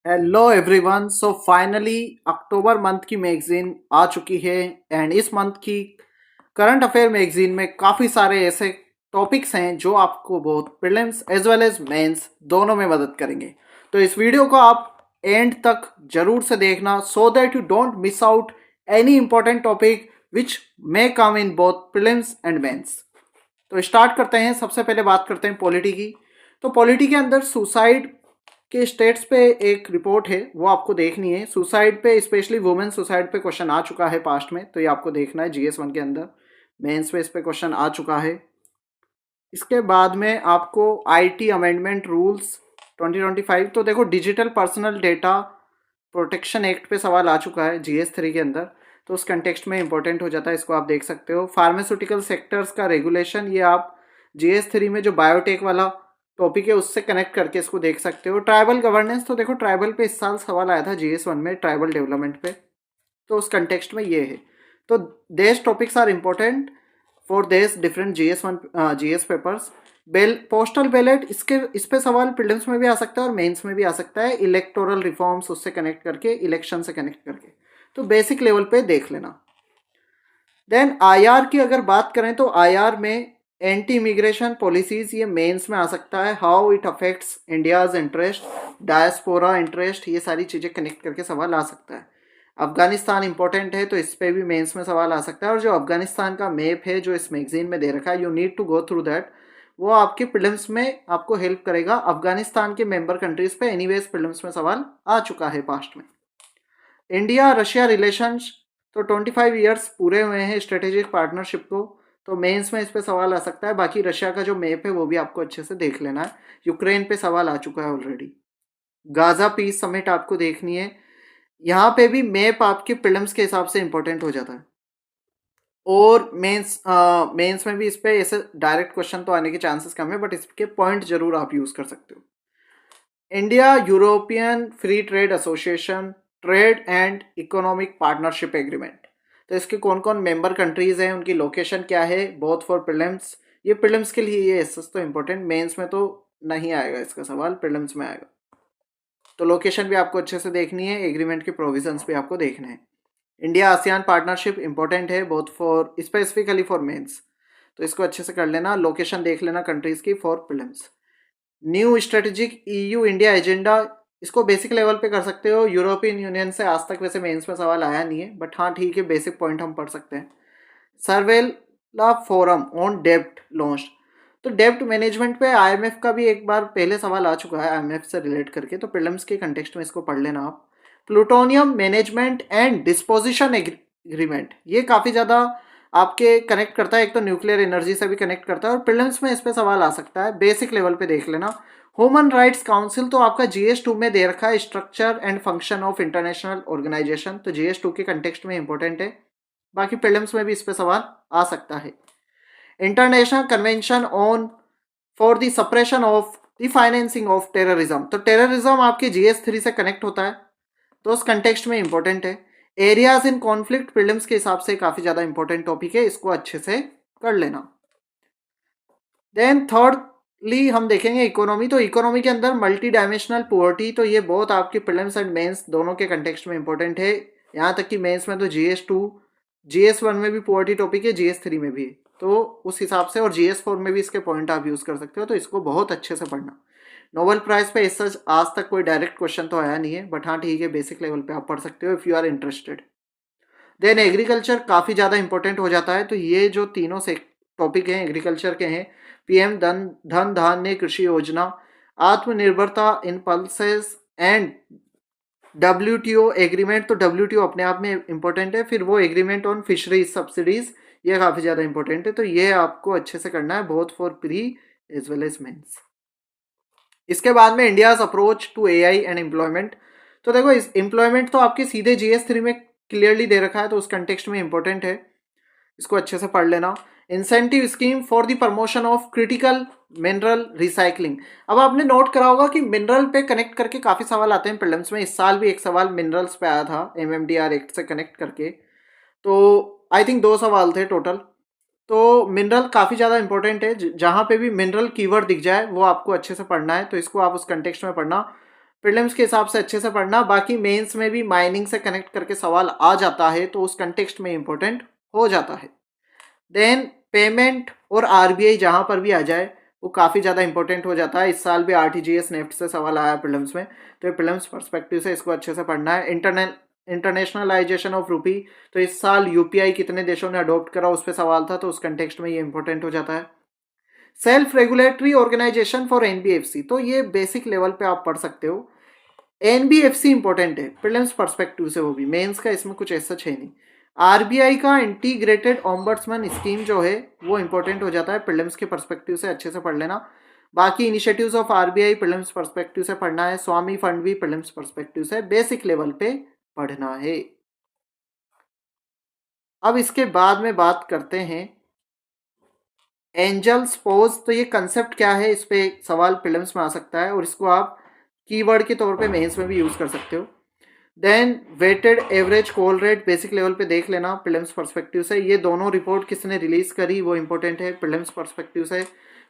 Hello everyone. So finally अक्टूबर month की magazine आ चुकी है एंड इस मंथ की करंट अफेयर मैगजीन में काफ़ी सारे ऐसे टॉपिक्स हैं जो आपको बहुत prelims as well as mains दोनों में मदद करेंगे। तो इस वीडियो को आप एंड तक जरूर से देखना so that you don't miss out any important topic which may come in both prelims and mains. तो स्टार्ट करते हैं। सबसे पहले बात करते हैं पॉलिटी की। तो पॉलिटी के अंदर सुसाइड के स्टेट्स पे एक रिपोर्ट है, वो आपको देखनी है। सुसाइड पे, स्पेशली वुमेन सुसाइड पे क्वेश्चन आ चुका है पास्ट में, तो ये आपको देखना है। जीएस 1 के अंदर मेंस पे इस पे क्वेश्चन आ चुका है। इसके बाद में आपको आईटी अमेंडमेंट रूल्स 2025, तो देखो digital personal data protection act पे सवाल आ चुका है जीएस 3 के अंदर, तो उस कंटेक्स्ट में इंपॉर्टेंट हो जाता है, इसको आप देख सकते हो। फार्मास्यूटिकल सेक्टर्स का रेगुलेशन, ये आप जीएस 3 में जो बायोटेक वाला टॉपिक है उससे कनेक्ट करके इसको देख सकते हो। ट्राइबल गवर्नेंस, तो देखो ट्राइबल पे इस साल सवाल आया था जीएस 1 में, ट्राइबल डेवलपमेंट पे, तो उस कंटेक्स्ट में ये है। तो देश टॉपिक्स आर इम्पोर्टेंट फॉर देश different GS 1 GS papers. Postal ballot, इसके इस पे सवाल प्रीलिम्स में भी आ सकता है और मेंस में भी आ सकता है। इलेक्टोरल रिफॉर्म्स उससे कनेक्ट करके, इलेक्शन से कनेक्ट करके, तो बेसिक लेवल पे देख लेना। देन आईआर की अगर बात करें तो आईआर में एंटी इमिग्रेशन पॉलिसीज, ये मेंस में आ सकता है। How it affects India's interest, diaspora interest, ये सारी चीज़ें कनेक्ट करके सवाल आ सकता है। अफगानिस्तान इंपॉर्टेंट है, तो इस पे भी मेंस में सवाल आ सकता है। और जो अफगानिस्तान का मैप है जो इस मैगजीन में दे रखा है, you need to go through that, वो आपके प्रीलिम्स में आपको हेल्प करेगा। अफगानिस्तान के मेंबर कंट्रीज पे एनीवेज प्रीलिम्स में सवाल आ चुका है पास्ट में। इंडिया रशिया रिलेशंस, तो 25 ईयर्स पूरे हुए हैं स्ट्रेटेजिक पार्टनरशिप को, तो मेंस में इस पे सवाल आ सकता है। बाकी रशिया का जो मैप है वो भी आपको अच्छे से देख लेना है। यूक्रेन पे सवाल आ चुका है ऑलरेडी। गाजा पीस समिट आपको देखनी है। यहाँ पे भी मैप आपके प्रीलिम्स के हिसाब से इंपॉर्टेंट हो जाता है। और मेंस में भी इस पे ऐसे डायरेक्ट क्वेश्चन तो आने के चांसेस कम है, बट इसके पॉइंट जरूर आप यूज कर सकते हो। India European free trade association trade and economic partnership agreement, तो इसके कौन कौन मेंबर कंट्रीज हैं, उनकी लोकेशन क्या है, बोथ फॉर प्रीलिम्स। ये प्रीलिम्स के लिए ये एस तो इंपॉर्टेंट, मेंस में तो नहीं आएगा इसका सवाल, प्रीलिम्स में आएगा। तो लोकेशन भी आपको अच्छे से देखनी है, एग्रीमेंट के प्रोविजंस भी आपको देखने हैं। इंडिया आसियान पार्टनरशिप इंपॉर्टेंट है, both for specifically for mains, तो इसको अच्छे से कर लेना। लोकेशन देख लेना कंट्रीज की for prelims. New strategic EU India agenda, इसको बेसिक लेवल पे कर सकते हो। यूरोपियन यूनियन से आज तक वैसे मेंस में सवाल आया नहीं है, बट हाँ ठीक है, बेसिक पॉइंट हम पढ़ सकते हैं। सर्वेला फोरम ऑन डेब्ट लॉन्च, तो डेब्ट मैनेजमेंट पे आईएमएफ का भी एक बार पहले सवाल आ चुका है आईएमएफ से रिलेट करके, तो प्रीलिम्स के कंटेक्स्ट में इसको पढ़ लेना आप। Plutonium management and disposition agreement, ये काफ़ी ज़्यादा आपके कनेक्ट करता है, एक तो न्यूक्लियर एनर्जी से भी कनेक्ट करता है, और प्रीलिम्स में इस पे सवाल आ सकता है, बेसिक लेवल पे देख लेना। ह्यूमन राइट्स काउंसिल, तो आपका जीएस 2 में दे रखा है structure and function of international organisation, तो जीएस 2 के कंटेक्स्ट में इंपॉर्टेंट है। बाकी प्रीलिम्स में भी इस पे सवाल आ सकता है। International convention on for the suppression of the financing of terrorism, तो टेररिज्म आपके जीएस 3 से कनेक्ट होता है, तो उस कंटेक्स्ट में इंपॉर्टेंट है। एरियाज इन कॉन्फ्लिक्ट प्रीलिम्स के हिसाब से काफ़ी ज़्यादा इंपॉर्टेंट टॉपिक है, इसको अच्छे से कर लेना। देन थर्डली हम देखेंगे इकोनॉमी, तो इकोनॉमी के अंदर मल्टी डायमेंशनल पोवर्टी, तो ये बहुत आपके प्रीलिम्स एंड मेंस दोनों के कंटेक्स्ट में इंपॉर्टेंट है। यहाँ तक कि मेंस में तो जीएस 1 में भी पोवर्टी टॉपिक है, जीएस 3 में भी है, तो उस हिसाब से, और जीएस 4 में भी इसके पॉइंट आप यूज़ कर सकते हो, तो इसको बहुत अच्छे से पढ़ना। नोबेल प्राइज पे इस सच आज तक कोई डायरेक्ट क्वेश्चन तो आया नहीं है, बट हाँ ठीक है, बेसिक लेवल पे आप पढ़ सकते हो if you are interested. Then agriculture काफ़ी ज़्यादा इंपॉर्टेंट हो जाता है, तो ये जो तीनों से टॉपिक हैं एग्रीकल्चर के हैं। पीएम धन धान्य कृषि योजना, आत्मनिर्भरता इन पल्सेस एंड डब्ल्यूटीओ एग्रीमेंट, तो डब्ल्यूटीओ अपने आप में इंपॉर्टेंट है। फिर वो एग्रीमेंट ऑन फिशरीज सब्सिडीज, ये काफ़ी ज़्यादा इंपॉर्टेंट है, तो ये आपको अच्छे से करना है, both for pre as well as mains. इसके बाद में India's approach to AI and employment, तो देखो इस एम्प्लॉयमेंट तो आपके सीधे जीएस 3 में क्लियरली दे रखा है, तो उस कंटेक्स्ट में इंपॉर्टेंट है, इसको अच्छे से पढ़ लेना। Incentive scheme for the promotion of critical mineral recycling, अब आपने नोट करा होगा कि मिनरल पे कनेक्ट करके काफ़ी सवाल आते हैं प्रीलिम्स में। इस साल भी एक सवाल मिनरल्स पे आया था एमएमडीआर एक्ट से कनेक्ट करके, तो आई थिंक 2 सवाल थे टोटल। तो मिनरल काफ़ी ज़्यादा इंपॉर्टेंट है, जहाँ पे भी मिनरल कीवर्ड दिख जाए वो आपको अच्छे से पढ़ना है, तो इसको आप उस कंटेक्स्ट में पढ़ना। प्रीलिम्स के हिसाब से अच्छे से पढ़ना। बाकी मेंस में भी माइनिंग से कनेक्ट करके सवाल आ जाता है तो उस कंटेक्स्ट में इंपॉर्टेंट हो जाता है। देन पेमेंट और आरबीआई जहाँ पर भी आ जाए वो काफ़ी ज़्यादा इंपॉर्टेंट हो जाता है। इस साल भी आरटीजीएस नेफ्ट से सवाल आया प्रीलिम्स में, तो ये प्रीलिम्स पर्सपेक्टिव से इसको अच्छे से पढ़ना है। इंटरनेशनलाइजेशन ऑफ रूपी, तो इस साल यूपीआई कितने देशों ने अडॉप्ट करा उस पर सवाल था, तो उस कंटेक्स्ट में ये इंपॉर्टेंट हो जाता है। Self regulatory organisation for NBFC, तो ये बेसिक लेवल पे आप पढ़ सकते हो। एनबीएफसी इंपॉर्टेंट है प्रीलिम्स पर्सपेक्टिव से, वो भी मेंस का इसमें कुछ ऐसा है नहीं। आरबीआई का इंटीग्रेटेड ऑम्बड्समैन स्कीम जो है वो इंपॉर्टेंट हो जाता है प्रीलिम्स के पर्सपेक्टिव से, अच्छे से पढ़ लेना। बाकी initiatives of RBI prelims perspective से पढ़ना है। स्वामी फंड भी प्रीलिम्स पर्सपेक्टिव से बेसिक लेवल पे पढ़ना है। अब इसके बाद में बात करते हैं एंजल स्पोज, तो ये कंसेप्ट क्या है, इस पे सवाल प्रीलिम्स में आ सकता है और इसको आप कीवर्ड के तौर पे मेंस में भी यूज कर सकते हो। Then weighted average call rate basic level पे देख लेना प्रीलिम्स पर्सपेक्टिव से। ये दोनों रिपोर्ट किसने रिलीज करी वो इंपॉर्टेंट है प्रीलिम्स पर्सपेक्टिव से।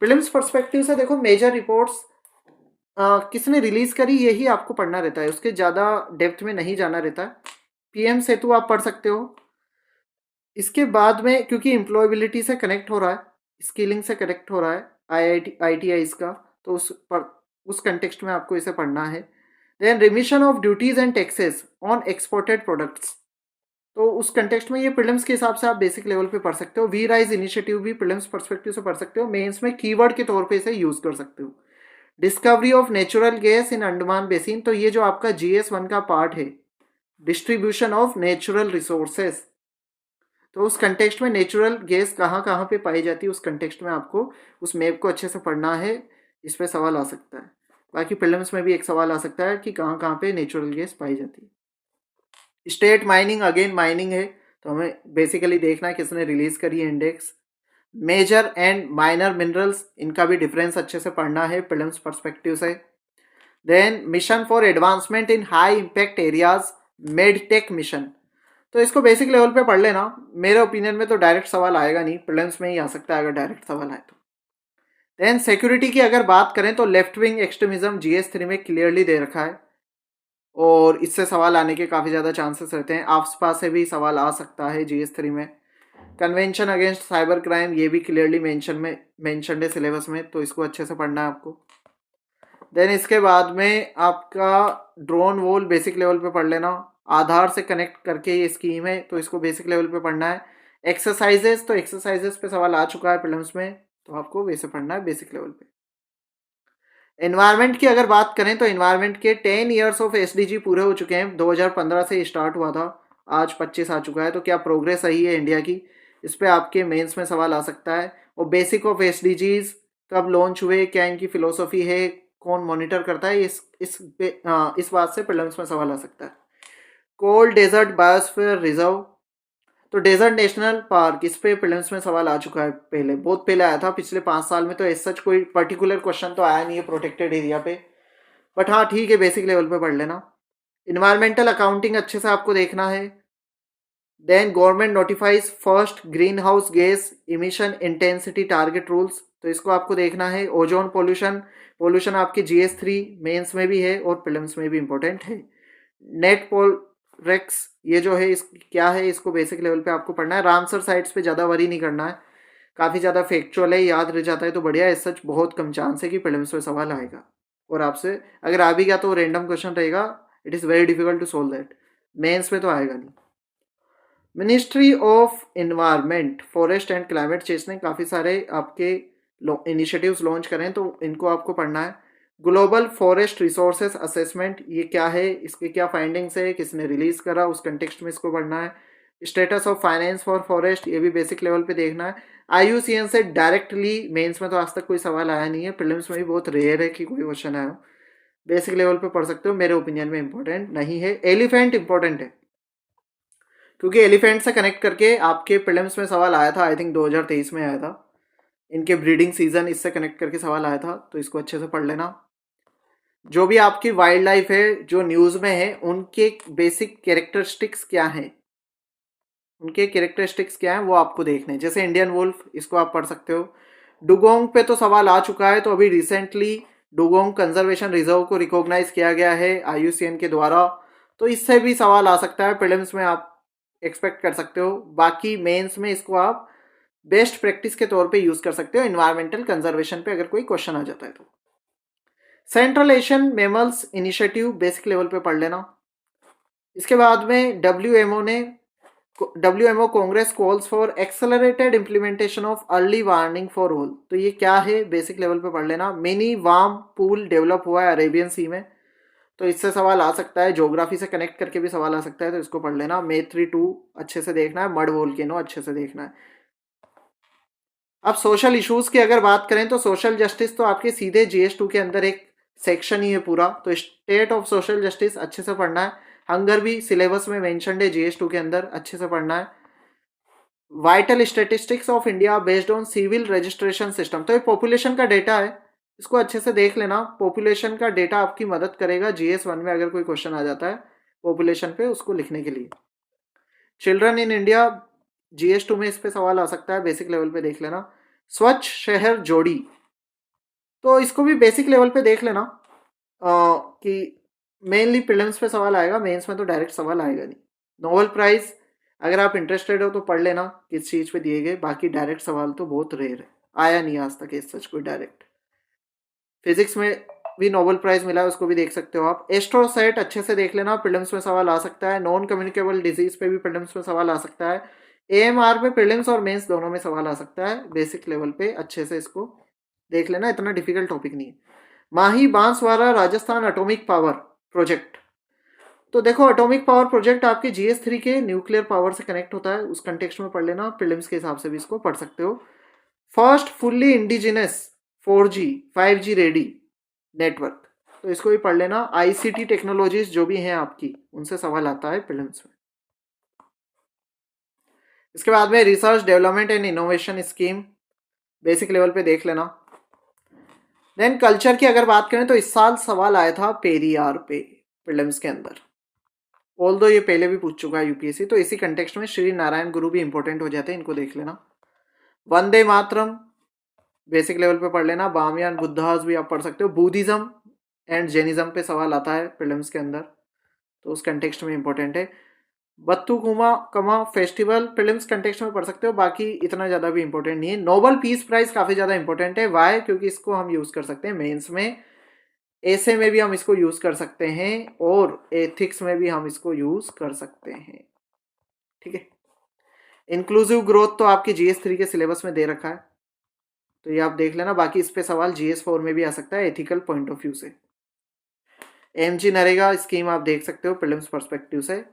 प्रीलिम्स पर्सपेक्टिव से देखो मेजर रिपोर्ट्स किसने रिलीज करी यही आपको पढ़ना रहता है, उसके ज़्यादा डेप्थ में नहीं जाना रहता है। पीएम सेतु आप पढ़ सकते हो। इसके बाद में क्योंकि एम्प्लॉयबिलिटी से कनेक्ट हो रहा है, स्किलिंग से कनेक्ट हो रहा है IIT ITIs का, तो उस कंटेक्स्ट में आपको इसे पढ़ना है। Then remission of duties and taxes on exported products, तो उस कंटेक्स्ट में ये प्रीलिम्स के हिसाब से आप बेसिक लेवल पे पढ़ सकते हो। वी राइज इनिशिएटिव भी प्रीलिम्स पर्सपेक्टिव से पढ़ सकते हो, मेंस में कीवर्ड के तौर पे इसे यूज कर सकते हो। Discovery of natural gas in Andaman basin, तो ये जो आपका GS1 का पार्ट है, डिस्ट्रीब्यूशन ऑफ नेचुरल रिसोर्सेस, तो उस कंटेक्स्ट में नेचुरल गैस कहाँ कहाँ पे पाई जाती है उस कंटेक्स्ट में आपको उस मैप को अच्छे से पढ़ना है, इस पर सवाल आ सकता है। बाकी प्रीलिम्स में भी एक सवाल आ सकता है कि कहाँ कहाँ पे नेचुरल गैस पाई जाती है। स्टेट माइनिंग, अगेन माइनिंग है तो हमें बेसिकली देखना है किसने रिलीज करी है index. Major and minor minerals, इनका भी डिफरेंस अच्छे से पढ़ना है प्रीलिम्स पर्सपेक्टिव से। Then mission for advancement in high impact areas, MedTech mission, तो इसको बेसिक लेवल पे पढ़ लेना। मेरे ओपिनियन में तो डायरेक्ट सवाल आएगा नहीं, प्रीलिम्स में ही आ सकता है अगर डायरेक्ट सवाल आए तो। देन सिक्योरिटी की अगर बात करें तो लेफ्ट विंग एक्सट्रीमिज्म GS3 में क्लियरली दे रखा है और इससे सवाल आने के काफ़ी ज़्यादा चांसेस रहते हैं। आसपास से भी सवाल आ सकता है GS3 में। कन्वेंशन अगेंस्ट साइबर क्राइम, ये भी क्लियरली मेंशनड है सिलेबस में, तो इसको अच्छे से पढ़ना है आपको। देन इसके बाद में आपका ड्रोन वॉल बेसिक लेवल पे पढ़ लेना। आधार से कनेक्ट करके ये स्कीम है तो इसको बेसिक लेवल पे पढ़ना है। एक्सरसाइजेस, तो एक्सरसाइजेस पे सवाल आ चुका है प्रीलिम्स में, तो आपको वैसे पढ़ना है बेसिक लेवल पे। एनवायरनमेंट की अगर बात करें तो एनवायरनमेंट के 10 ईयर्स ऑफ SDG पूरे हो चुके हैं। 2015 से स्टार्ट हुआ था, आज 25 आ चुका है, तो क्या प्रोग्रेस सही है इंडिया की, इस पर आपके मेंस में सवाल आ सकता है। और बेसिक ऑफ SDGs कब लॉन्च हुए, क्या इनकी फिलोसफी है, कौन मॉनिटर करता है, इस बात से प्रीलिम्स में सवाल आ सकता है। कोल्ड डेजर्ट बायोस्फीयर रिजर्व, तो डेजर्ट नेशनल पार्क, इस पे प्रीलिम्स में सवाल आ चुका है, पहले बहुत पहले आया था पिछले 5 साल में, तो एज सच कोई पर्टिकुलर क्वेश्चन तो आया नहीं है प्रोटेक्टेड एरिया पे, बट हाँ ठीक है बेसिक लेवल पे पढ़ लेना। इन्वायरमेंटल अकाउंटिंग अच्छे से आपको देखना है। Then government notifies first greenhouse gas emission intensity target rules, तो इसको आपको देखना है। ओजोन पोल्यूशन, पोल्यूशन आपके GS3 मेंस में भी है और प्रीलिम्स में भी इंपॉर्टेंट है। नेट पोलरेक्स, ये जो है इस क्या है, इसको बेसिक लेवल पे आपको पढ़ना है। रामसर साइट्स पे ज़्यादा वरी नहीं करना है, काफ़ी ज़्यादा फैक्चुअल है, याद रह जाता है तो बढ़िया है, सच बहुत कम चांस है कि प्रीलिम्स में सवाल आएगा। और आपसे अगर आ भी गया तो रैंडम क्वेश्चन रहेगा, it is very difficult to solve that, mains में तो आएगा नहीं। Ministry of environment forest and climate change ने काफ़ी सारे आपके इनिशिएटिव्स लॉन्च करें तो इनको आपको पढ़ना है। ग्लोबल फॉरेस्ट रिसोर्सेज असेसमेंट, ये क्या है, इसके क्या फाइंडिंग्स है, किसने रिलीज करा, उस कंटेक्स्ट में इसको पढ़ना है। Status of finance for forest, ये भी बेसिक लेवल पे देखना है। IUCN से डायरेक्टली मेंस में तो आज तक कोई सवाल आया नहीं है, प्रीलिम्स में भी बहुत रेयर है कि कोई क्वेश्चन आया हो, बेसिक लेवल पे पढ़ सकते हो, मेरे ओपिनियन में इंपॉर्टेंट नहीं है। एलिफेंट इंपॉर्टेंट है क्योंकि एलिफेंट से कनेक्ट करके आपके प्रीलिम्स में सवाल आया था, आई थिंक 2023 में आया था, इनके ब्रीडिंग सीजन इससे कनेक्ट करके सवाल आया था, तो इसको अच्छे से पढ़ लेना। जो भी आपकी वाइल्ड लाइफ है जो न्यूज़ में है उनके बेसिक कैरेक्टरिस्टिक्स क्या हैं, उनके कैरेक्टरिस्टिक्स क्या हैं वो आपको देखने हैं। जैसे इंडियन वुल्फ, इसको आप पढ़ सकते हो। डुगोंग पे तो सवाल आ चुका है, तो अभी रिसेंटली डुगोंग कंजर्वेशन रिजर्व को रिकॉग्नाइज किया गया है IUCN के द्वारा, तो इससे भी सवाल आ सकता है। प्रीलिम्स में आप एक्सपेक्ट कर सकते हो। बाकी मेंस में इसको आप बेस्ट प्रैक्टिस के तौर पे यूज कर सकते हो इन्वायरमेंटल कंजर्वेशन पे, अगर कोई क्वेश्चन आ जाता है तो। Central Asian mammals initiative basic level पे पढ़ लेना। इसके बाद में WMO Congress calls for accelerated implementation of early warning for all, तो ये क्या है बेसिक लेवल पे पढ़ लेना। मिनी वार्म पूल डेवलप हुआ है अरेबियन सी में, तो इससे सवाल आ सकता है। ज्योग्राफी से कनेक्ट करके भी सवाल आ सकता है, तो इसको पढ़ लेना। मे 3-2 अच्छे से देखना है, मड वोल्केनो अच्छे से देखना है। अब सोशल इश्यूज की अगर बात करें तो सोशल जस्टिस तो आपके सीधे GS2 के अंदर एक सेक्शन ही है पूरा, तो स्टेट ऑफ सोशल जस्टिस अच्छे से पढ़ना है। हंगर भी सिलेबस में मेंशन्ड है GS2 के अंदर, अच्छे से पढ़ना है। Vital statistics of India based on civil registration system, तो ये पॉपुलेशन का डेटा है, इसको अच्छे से देख लेना। पॉपुलेशन का डेटा आपकी मदद करेगा GS1 में अगर कोई क्वेश्चन आ जाता है पॉपुलेशन पे, उसको लिखने के लिए। चिल्ड्रन इन इंडिया GS2 में इस पे सवाल आ सकता है, बेसिक लेवल पे देख लेना। स्वच्छ शहर जोड़ी, तो इसको भी बेसिक लेवल पे देख लेना कि मेनली प्रीलिम्स पे सवाल आएगा, मेंस में तो डायरेक्ट सवाल आएगा नहीं। नोबेल प्राइज अगर आप इंटरेस्टेड हो तो पढ़ लेना किस चीज़ पे दिए गए, बाकी डायरेक्ट सवाल तो बहुत रेयर है, आया नहीं आज तक इस सच कोई डायरेक्ट। फिजिक्स में भी नोबेल प्राइज मिला है, उसको भी देख सकते हो आप। एस्ट्रोसेट अच्छे से देख लेना, प्रीलिम्स में सवाल आ सकता है। नॉन कम्युनिकेबल डिजीज पे भी प्रीलिम्स में सवाल आ सकता है। AMR पे प्रीलिम्स और मेंस दोनों में सवाल आ सकता है, बेसिक लेवल पे अच्छे से इसको देख लेना, इतना डिफिकल्ट टॉपिक नहीं है। Mahi Banswara Rajasthan atomic power project, तो देखो एटॉमिक पावर प्रोजेक्ट आपके GS3 के न्यूक्लियर पावर से कनेक्ट होता है, उस कंटेक्स्ट में पढ़ लेना। प्रीलिम्स के हिसाब से भी इसको पढ़ सकते हो। First fully indigenous 4G 5G ready network, तो इसको भी पढ़ लेना। ICT टेक्नोलॉजीज जो भी हैं आपकी, उनसे सवाल आता है प्रीलिम्स में। इसके बाद में research development and innovation scheme basic level पे देख लेना। देन कल्चर की अगर बात करें तो इस साल सवाल आया था पेरियार पे प्रीलिम्स के अंदर, ऑल्दो ये पहले भी पूछ चुका है UPSC, तो इसी कंटेक्स्ट में श्री नारायण गुरु भी इंपॉर्टेंट हो जाते हैं, इनको देख लेना। वंदे मातरम बेसिक लेवल पे पढ़ लेना। बामयान बुद्धास भी आप पढ़ सकते हो। बुद्धिज्म एंड जैनिज्म पे सवाल आता है प्रीलिम्स के अंदर, तो उस कंटेक्स्ट में इंपॉर्टेंट है। बत्तुकुमा कमा फेस्टिवल प्रीलिम्स कंटेक्स्ट में पढ़ सकते हो, बाकी इतना ज़्यादा भी इंपॉर्टेंट नहीं है। नोबेल पीस प्राइज काफ़ी ज़्यादा इंपॉर्टेंट है। वाई? क्योंकि इसको हम यूज़ कर सकते हैं मेंस में, ऐसे में भी हम इसको यूज़ कर सकते हैं, और एथिक्स में भी हम इसको यूज़ कर सकते हैं। ठीक है। इंक्लूसिव ग्रोथ तो आपकी GS3 के सिलेबस में दे रखा है, तो ये आप देख लेना। बाकी इस पे सवाल GS4 में भी आ सकता है एथिकल पॉइंट ऑफ व्यू से। MG नरेगा स्कीम आप देख सकते हो प्रीलिम्स पर्सपेक्टिव से,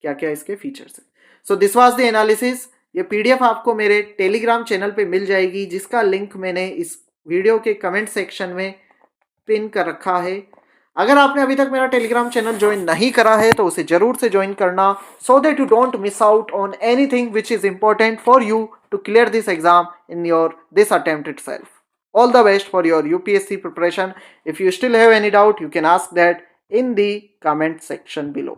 क्या क्या इसके फीचर्स है। So this was the analysis. ये PDF आपको मेरे टेलीग्राम चैनल पे मिल जाएगी, जिसका लिंक मैंने इस वीडियो के कमेंट सेक्शन में पिन कर रखा है। अगर आपने अभी तक मेरा टेलीग्राम चैनल ज्वाइन नहीं करा है तो उसे जरूर से ज्वाइन करना, so that you don't miss out on anything which is important for you to clear this exam in your this attempt itself. All the best for your UPSC preparation. If you still have any doubt, you can ask that in the comment section below.